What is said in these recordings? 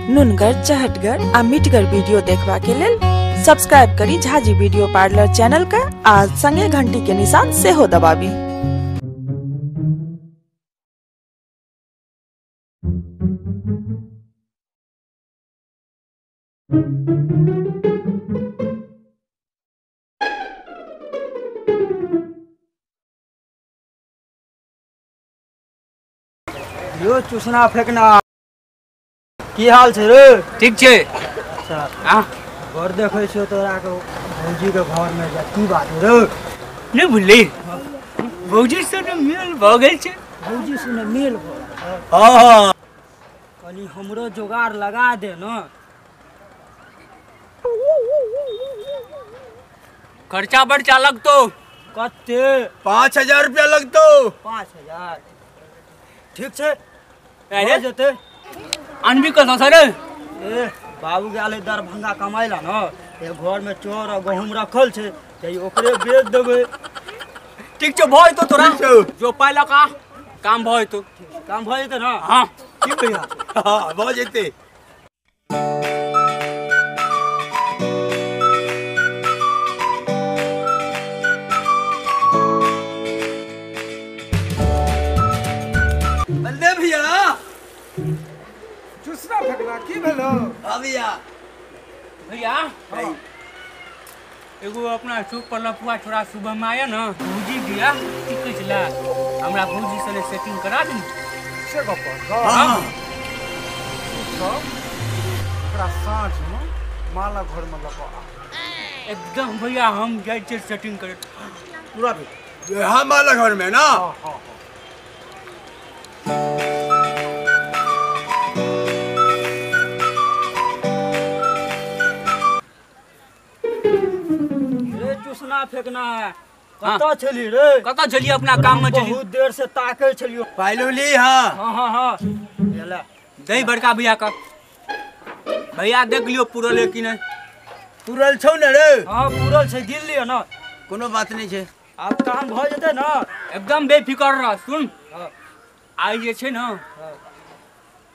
नुनगर, चहटगर आ मीठगर वीडियो देखबा के लेल सब्सक्राइब करी झाजी वीडियो पार्लर चैनल का आ संगे घंटी के निशान से हो दबाबी। यो चूसना फेंकना की हाल छे रे? ठीक छे। अच्छा हां घर देखै छो तोरा के भौजी के घर में जा की बात है रे? नहीं भूली भौजी से न मेल भ गेल छे। भौजी से न मेल भ? हां कनी हमरो जुगाड़ लगा दे न। खर्चा बर्चा लगतो कते? 5000 रुपया लगतो। 5000 ठीक छे। अरे जते अनबी कतो सर ए बाबू गेले दरभंगा कमाइला न, ए घर में चोर और गहूम रखल छे त ओकरे बेच देबे। ठीक छे भय तो तोरा जो पाइला का काम भय तो काम भ जेते न। हां की भैया? हां भ जेते। बल्ले भैया चूसना फेंकना की भेलो? हां भैया भैया एगो अपना चौक पर लफुआ छोरा सुबह में आया ना, भौजी दिया की कहै छला हमरा भौजी से सेटिंग करा दी से गप हां ओकरा साँझ में माला घर में लगा एकदम भैया हम जाय छे सेटिंग करे पूरा भी। हमारा घर में ना। हां रे चूसना फेंकना कता छली रे? कता चली अपना काम में चली। बहुत देर से ताकै छलियो। पाइलुली हां हां एला दही बड़का भैया का भैया देख लियो पूरल है कि नहीं। पूरल छौ न रे? हां पूरल छै, गिन लियो ना। कोनो बात नहीं छे। अब काम भ जेते ना? एकदम बेफिकर रह। सुन हां आई जे छे ना हां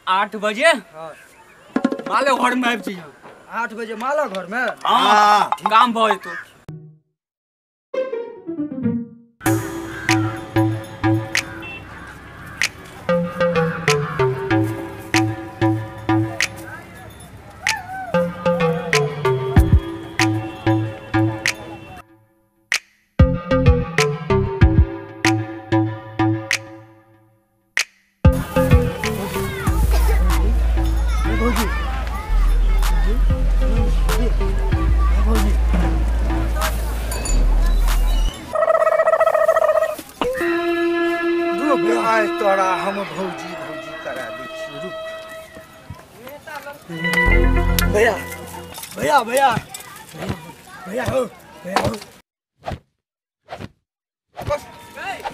8 बजे हां माले घर में आबि जइयो। 8 बजे माला घर में? हां काम भय तो आय तोरा हम भौजी करा दै छी। रुक भैया भैया भैया भैया हो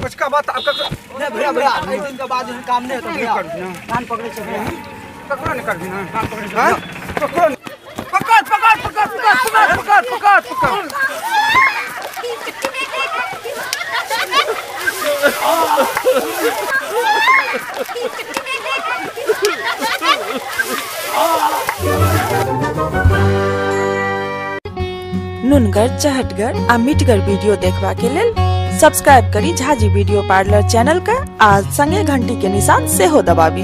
कुछ का बात आपका नहीं भैया भैया 2 दिन के बाद काम नहीं होता भैया। कान पकड़े छे भैया। पकड़ नहीं कर दी ना कान पकड़े छे। हां पकड़ पकड़ पकड़ पकड़ पकड़ पकड़ पकड़ पकड़ नुनगर, चहटगर आ मीठगर वीडियो देखबा के लेल सब्सक्राइब करी झाजी वीडियो पार्लर चैनल का आ संगे घंटी के निशान से हो दबाबी।